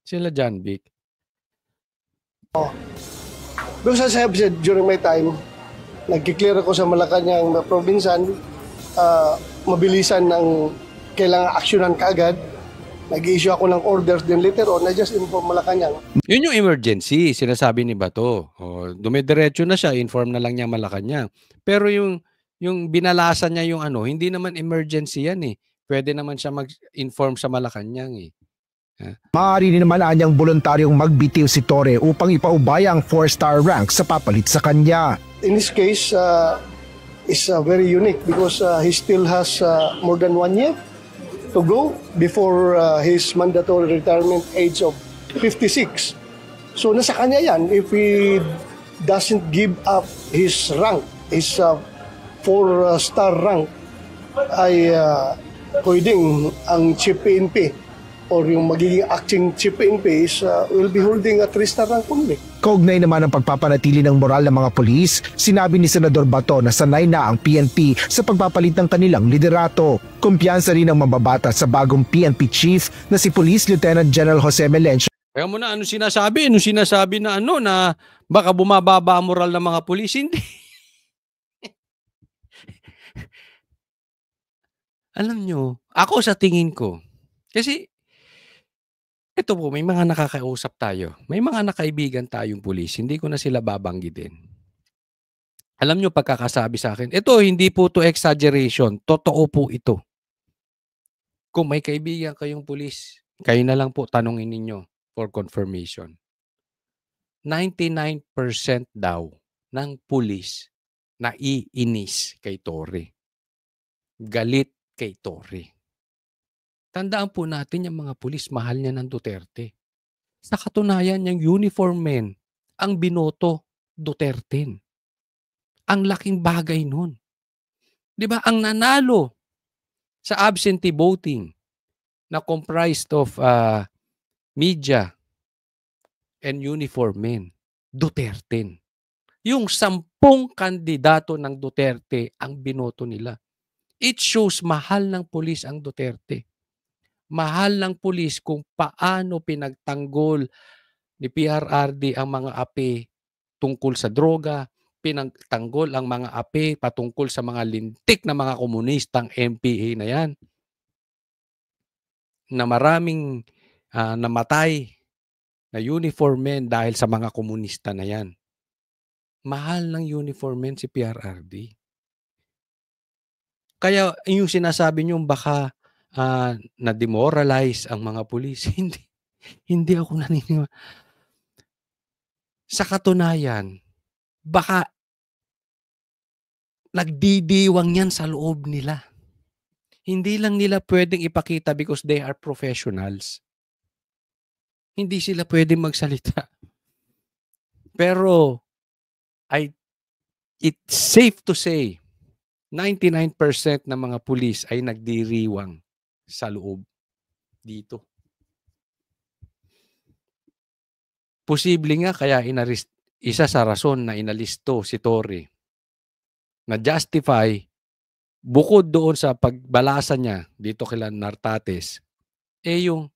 Sila John Vic. Because as I have said during my time, nagkiklear ako sa Malacanang na probinsan, mabilisan ng kailangan aksyonan kaagad. Nag-issue ako ng orders, then later on, I just inform Malacanang. Yun yung emergency, sinasabi ni Bato. Dumidiretso na siya, inform na lang niya Malacanang. Pero yung binalasan niya yung hindi naman emergency yan eh. Pwede naman siya mag-inform sa Malacanang eh. Maaari din naman anyang voluntaryong magbitiw si Torre upang ipaubaya ang 4-star rank sa papalit sa kanya. In this case, is very unique because he still has more than 1 year to go before his mandatory retirement age of 56. So nasa kanya yan if he doesn't give up his rank, his 4-star rank, ay pwedeng ang Chief PNP or yung magiging acting Chief PNP will be holding a 3-star rank only. Kaugnay naman ang pagpapanatili ng moral ng mga pulis, sinabi ni Senador Bato na sanay na ang PNP sa pagpapalit ng kanilang liderato. Kumpiyansa rin ang mababata sa bagong PNP chief na si Police Lieutenant General Jose Melencio. Kaya mo na, sinasabi? Sinasabi na na baka bumababa ang moral ng mga pulis? Hindi. Alam nyo, ako sa tingin ko, kasi ito po, may mga nakakausap tayo. May mga nakaibigan tayong pulis. Hindi ko na sila babanggitin. Alam nyo, pagkakasabi sa akin, ito, hindi po to exaggeration. Totoo po ito. Kung may kaibigan kayong pulis, kayo na lang po tanongin ninyo for confirmation. 99% daw ng pulis na iinis kay Torre. Galit kay Torre. Tandaan po natin yung mga pulis, mahal niya ng Duterte. Sa katunayan, yung uniform men ang binoto Duterte. Ang laking bagay nun. 'Di ba? Ang nanalo sa absentee voting na comprised of media and uniform men, Duterte. Yung 10 kandidato ng Duterte ang binoto nila. It shows mahal ng pulis ang Duterte. Mahal ng pulis kung paano pinagtanggol ni PRRD ang mga api tungkol sa droga, pinagtanggol ang mga api patungkol sa mga lintik na mga komunistang MPA na yan, na maraming namatay na uniform men dahil sa mga komunista na yan. Mahal ng uniform men si PRRD. Kaya yung sinasabi nyo baka na-demoralize ang mga pulis, hindi ako naniniwala. Sa katunayan, baka nagdidiwang yan sa loob nila. Hindi lang nila pwedeng ipakita because they are professionals. Hindi sila pwedeng magsalita. Pero it's safe to say 99% ng mga pulis ay nagdiriwang sa loob dito. Posible nga kaya isa sa rason na inalisto si Torre na justify bukod doon sa pagbalasa niya dito kila Nartates, yung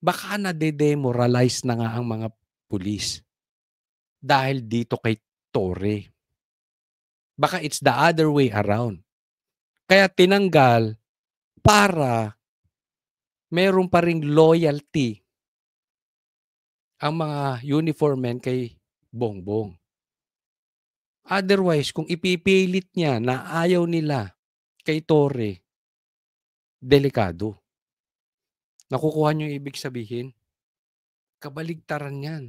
baka na-demoralize na nga ang mga pulis dahil dito kay Torre. Baka it's the other way around. Kaya tinanggal para meron pa ring loyalty ang mga uniform men kay Bongbong. Otherwise, kung ipipilit niya na ayaw nila kay Torre, delikado. Nakukuha niyo yung ibig sabihin? Kabaligtaran yan.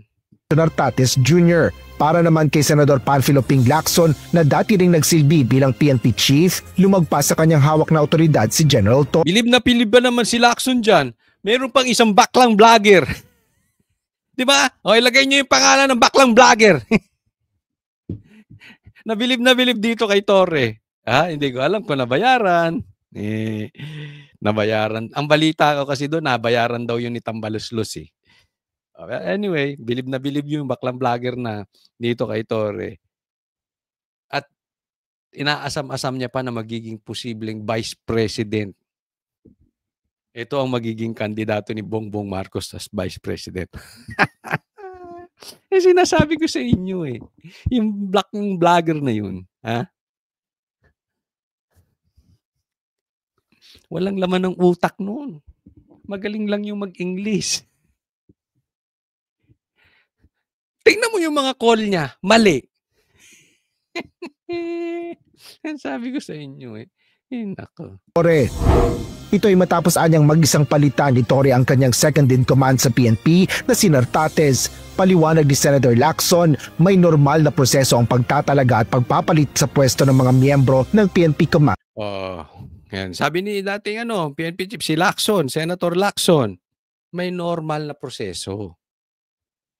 Nartates Jr. Para naman kay Senador Panfilo Ping Lacson na dati ring nagsilbi bilang PNP chief, lumagpas sa kanyang hawak na otoridad si General Torre. Bilib na pilib ba naman si Lacson dyan? Meron pang isang baklang vlogger. Di ba? O, ilagay niyo yung pangalan ng baklang vlogger. na bilib dito kay Torre. Hindi ko alam kung nabayaran. Nabayaran. Ang balita ko kasi doon, nabayaran daw yun ni Tambaluslos eh. Anyway, bilib na bilib yung baklang vlogger na dito kay Torre. At inaasam-asam niya pa na magiging posibleng vice president. Ito ang magiging kandidato ni Bongbong Marcos as vice president. Sinasabi ko sa inyo eh. Yung baklang vlogger na yun. Walang laman ng utak noon. Magaling lang yung mag-English. Tingnan mo yung mga call niya. Mali. Sabi ko sa inyo eh. Nako. Torre. Ito ay matapos anyang mag-isang palitan ni Torre ang kanyang second in command sa PNP na si Nartates. Paliwanag ni Senator Lacson, may normal na proseso ang pagtatalaga at pagpapalit sa pwesto ng mga miyembro ng PNP command. Yan. Sabi ni dating PNP chief si Lacson, Senator Lacson, may normal na proseso.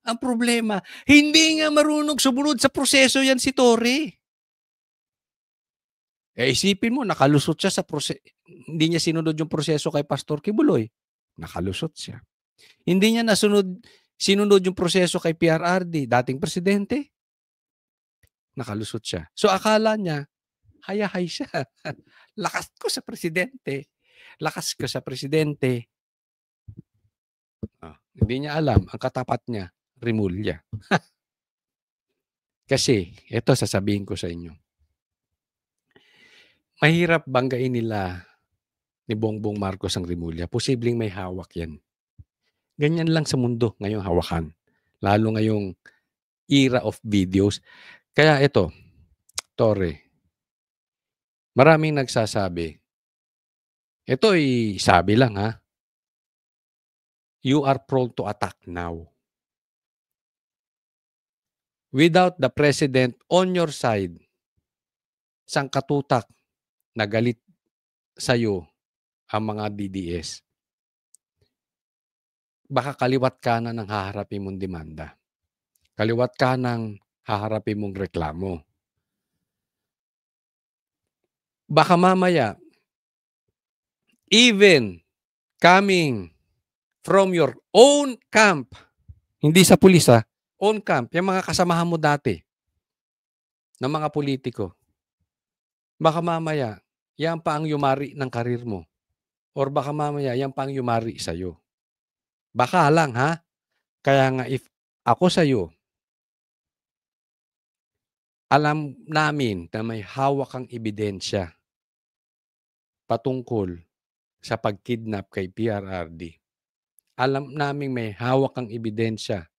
Ang problema, hindi nga marunong sumunod sa proseso yan si Torre. Isipin mo, nakalusot siya sa proseso. Hindi niya sinunod yung proseso kay Pastor Kibuloy. Nakalusot siya. Hindi niya sinunod yung proseso kay PRRD, dating presidente. Nakalusot siya. So akala niya, hayahay siya. Lakas ko sa presidente. Lakas ko sa presidente. Hindi niya alam, ang katapat niya, Rimulya. Kasi, ito sasabihin ko sa inyo. Mahirap banggain nila ni Bongbong Marcos ang Rimulya. Posibleng may hawak yan. Ganyan lang sa mundo ngayong hawakan. Lalo ngayong era of videos. Kaya ito, Torre, maraming nagsasabi, ito ay sabi lang you are prone to attack now. Without the president on your side, sangkatutak na galit sa'yo ang mga DDS. Baka kaliwat kanan ang haharapin mong demanda. Kaliwat kanang haharapin mong reklamo. Baka mamaya, even coming from your own camp, hindi sa pulis own camp, yung mga kasamahan mo dati ng mga politiko, baka mamaya, yan pa ang yumari ng karir mo. Or baka mamaya, yan pa ang yumari sa'yo. Baka lang, ha? Kaya nga, if ako sa'yo, alam namin na may hawak kang ebidensya patungkol sa pagkidnap kay PRRD. Alam namin may hawak kang ebidensya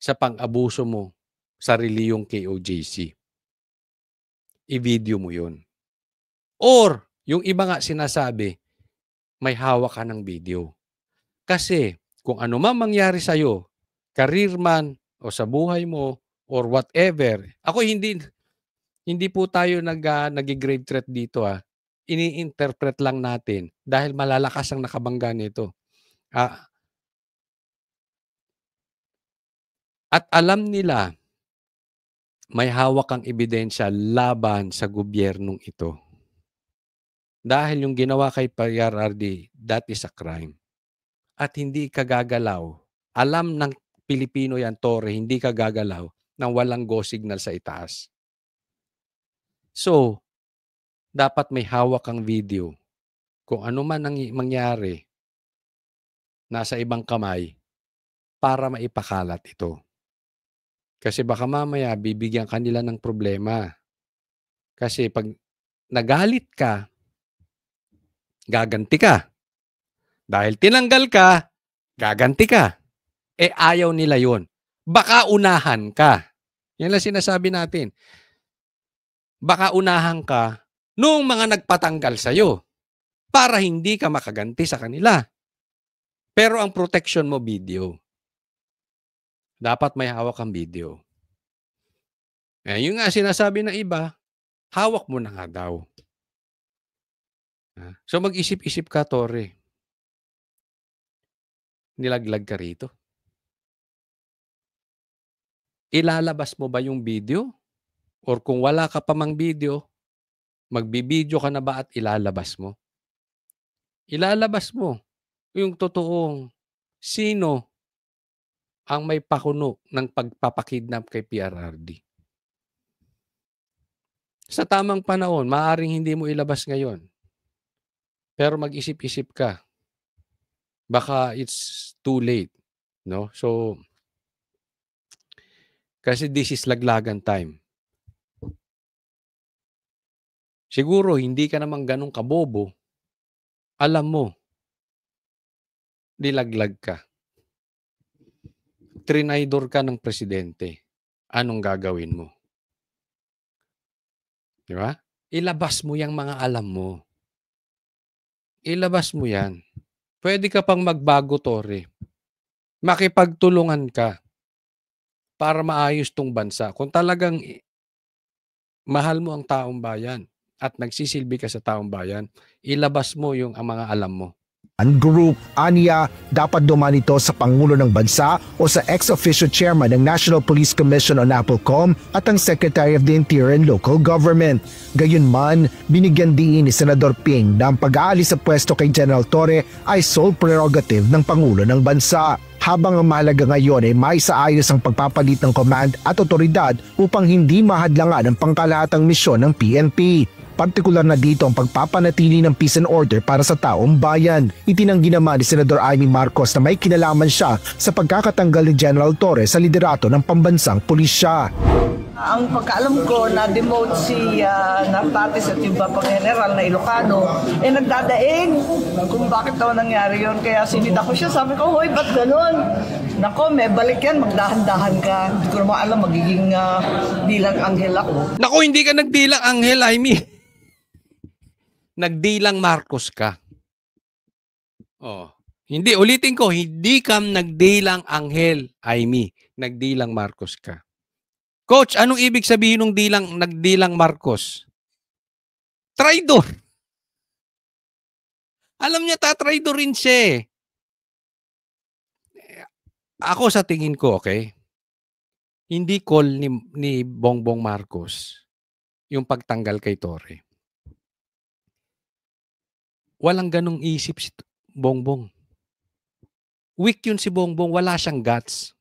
sa pang-abuso mo sa reliyong KOJC. I-video mo yun. Or, yung iba nga sinasabi, may hawak ka ng video. Kasi, kung ano man mangyari sa'yo, career man, o sa buhay mo, or whatever, ako hindi po tayo nag-grade threat dito ini-interpret lang natin dahil malalakas ang nakabangga nito. At alam nila may hawak kang ebidensya laban sa gobyernong ito. Dahil yung ginawa kay PRRD, that is a crime. At hindi ka gagalaw. Alam ng Pilipino yan, Tore, hindi ka gagalaw nang walang go signal sa itaas. So, dapat may hawak kang video. Kung ano man ang mangyari, nasa ibang kamay para maipakalat ito. Kasi baka mamaya bibigyan kanila ng problema. Kasi pag nagalit ka, gaganti ka. Dahil tinanggal ka, gaganti ka. Ayaw nila yon. Baka unahan ka. Yan lang sinasabi natin. Baka unahan ka nung mga nagpatanggal sa'yo para hindi ka makaganti sa kanila. Pero ang protection mo, video. Dapat may hawak kang video. Yung nga sinasabi ng iba, hawak mo na nga daw. So mag-isip-isip ka, Tore. Nilaglag ka rito. Ilalabas mo ba yung video? Or kung wala ka pa mang video, magbibideo ka na ba at ilalabas mo? Ilalabas mo yung totoong sino ang may pakuno ng pagpapakidnap kay PRRD. Sa tamang panahon, maaaring hindi mo ilabas ngayon. Pero mag-isip-isip ka. Baka it's too late. No? So, kasi this is laglagan time. Siguro, hindi ka naman ganun kabobo. Alam mo, nilaglag ka. Trinaydor ka ng presidente. Anong gagawin mo? Di ba? Ilabas mo yung mga alam mo. Ilabas mo yan. Pwede ka pang magbago, Tore. Makipagtulungan ka para maayos tong bansa. Kung talagang mahal mo ang taong bayan at nagsisilbi ka sa taong bayan, ilabas mo yung mga alam mo. Group, aniya, dapat duman ito sa Pangulo ng Bansa o sa ex-officio chairman ng National Police Commission o NAPOLCOM at ang Secretary of the Interior and Local Government. Gayunman, binigyan din ni Senador Ping na ang pag-aalis sa pwesto kay General Torre ay sole prerogative ng Pangulo ng Bansa. Habang ang mahalaga ngayon ay maisaayos ang pagpapalit ng command at otoridad upang hindi mahadlangan ang pangkalahatang misyon ng PNP. Partikular na dito ang pagpapanatili ng peace and order para sa taong bayan. Itinanggi naman ni Senador Amy Marcos na may kinalaman siya sa pagkakatanggal ni General Torre sa liderato ng pambansang pulisya. Ang pagkaalam ko na demote si Nartates at yung Papa General na Ilocano, nagdadaing kung bakit daw nangyari yun. Kaya sinita ko siya, sabi ko, hoy, ba't ganun? Nako, may balik yan, magdahan-dahan ka. Hindi ko naman alam, magiging dilang anghel ako. Nako, hindi ka nagdilang anghel, Amy. Nagdilang Marcos ka. Hindi, ulitin ko, hindi ka nagdilang anghel, Amy. Nagdilang Marcos ka. Coach, anong ibig sabihin ng nagdilang Marcos? Traidor. Alam niya, tatraidorin siya. Ako sa tingin ko, okay, hindi call ni Bongbong Marcos yung pagtanggal kay Torre. Walang ganong isip si Bongbong. Weak yun si Bongbong, wala siyang guts.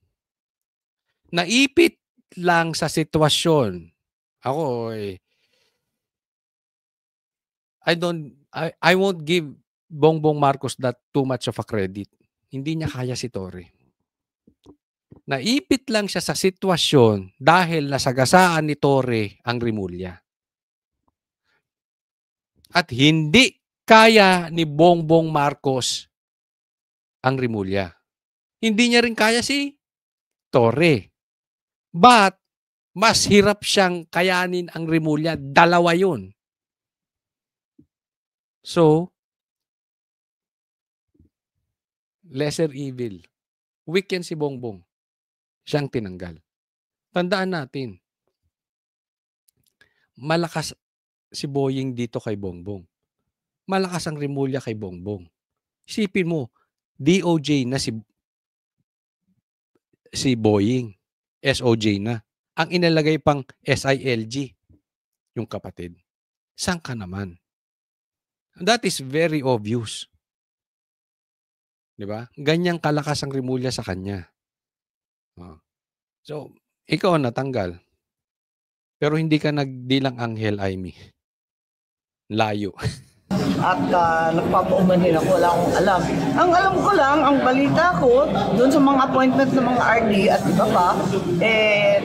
Naipit lang sa sitwasyon. Ako, I won't give Bongbong Marcos that too much of a credit. Hindi niya kaya si Torre. Naipit lang siya sa sitwasyon dahil nasagasaan ni Torre ang Rimulya. At hindi kaya ni Bongbong Marcos ang Rimulya. Hindi niya rin kaya si Torre. But, mas hirap siyang kayanin ang Rimulya. Dalawa yun. So, lesser evil. Weak yan si Bongbong. Siyang tinanggal. Tandaan natin, malakas si Boying dito kay Bongbong. Malakas ang Rimulya kay Bongbong. Isipin mo, DOJ na si Boying. SOJ na. Ang inalagay pang SILG, yung kapatid. Saan ka naman? That is very obvious. Diba? Ganyang kalakas ang Rimulya sa kanya. So, ikaw natanggal. Pero hindi ka nagdilang anghel, Aimee. Layo. At nagpapaumanhin ako, wala akong alam. Ang alam ko lang, ang balita ko, doon sa mga appointment ng mga RD at iba pa,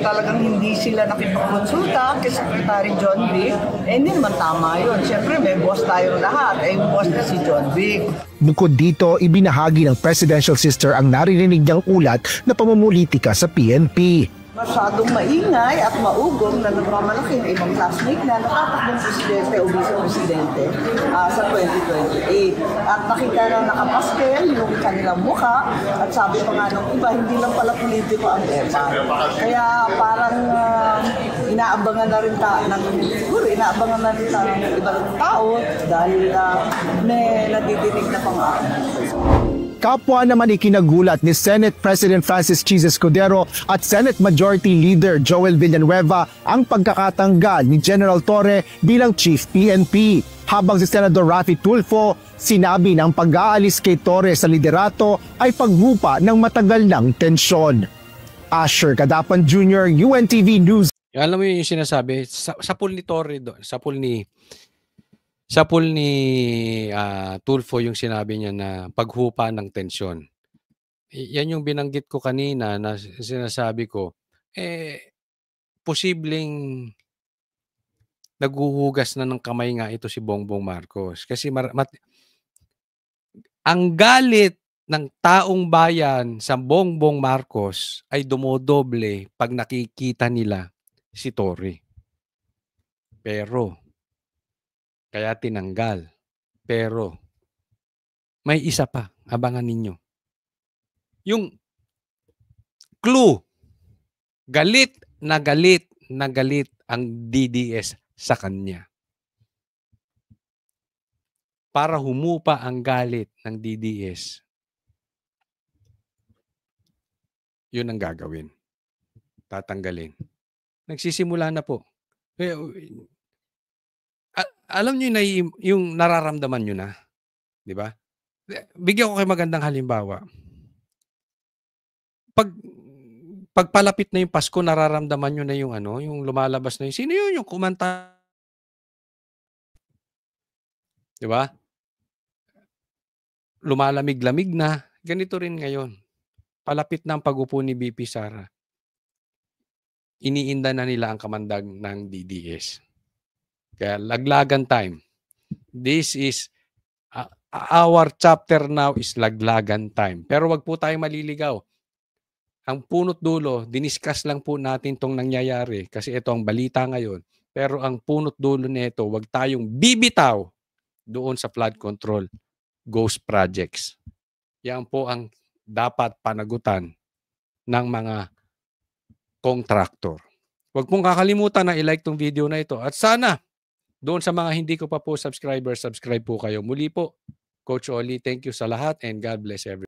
talagang hindi sila nakipagkonsulta kay Secretary John Vic. Hindi naman tama yun. Siyempre, may boss tayo lahat. Yung boss na si John Vic. Bukod dito, ibinahagi ng presidential sister ang naririnig niyang ulat na pamumulitika sa PNP. Masyadong maingay at maugong na nagmamalaki ng ibang classmate na natatakbong presidente o vice-presidente sa 2028. At nakita na nakapaskel yung kanilang mukha at sabi pa nga ng iba, hindi lang pala politiko ang EPA. Kaya parang inaabangan na rin inaabangan na rin ng ibang tao dahil may nadidinig na pangalan. Kapwa naman ikinagulat ni Senate President Francis Chis Escudero at Senate Majority Leader Joel Villanueva ang pagkakatanggal ni General Torre bilang Chief PNP. Habang si Senador Raffy Tulfo, sinabi na ang pag-aalis kay Torre sa liderato ay paghupa ng matagal ng tensyon. Asher Cadapan Jr., UNTV News. Alam mo yung sinasabi, sa pool ni Torre doon, sa pool ni Tulfo yung sinabi niya na paghupa ng tensyon. Yan yung binanggit ko kanina na sinasabi ko, posibleng naghuhugas na ng kamay nga ito si Bongbong Marcos. Kasi ang galit ng taong bayan sa Bongbong Marcos ay dumodoble pag nakikita nila si Torre. Pero kaya tinanggal. Pero may isa pa, abangan ninyo. Yung clue, galit na galit ang DDS sa kanya. Para humupa ang galit ng DDS, yun ang gagawin. Tatanggalin. Nagsisimula na po. Alam niyo na yung nararamdaman niyo na, 'di ba? Bigyan ko kayo magandang halimbawa. Pagpalapit na yung Pasko, nararamdaman niyo na yung yung lumalabas na sino yun yung kumanta? 'Di ba? Lumalamig-lamig na, ganito rin ngayon. Palapit na ang pag-upo ni BP Sara. Iniinda na nila ang kamandag ng DDS. Kaya laglagan time. This is, our chapter now is laglagan time. Pero wag po tayong maliligaw. Ang punot dulo, diniscuss lang po natin tong nangyayari kasi ito ang balita ngayon. Pero ang punot dulo nito, wag tayong bibitaw doon sa flood control, ghost projects. Yan po ang dapat panagutan ng mga contractor. Wag pong kakalimutan na i-like tong video na ito. At sana, doon sa mga hindi ko pa po subscribe po kayo. Muli po, Coach Oli, thank you sa lahat and God bless everyone.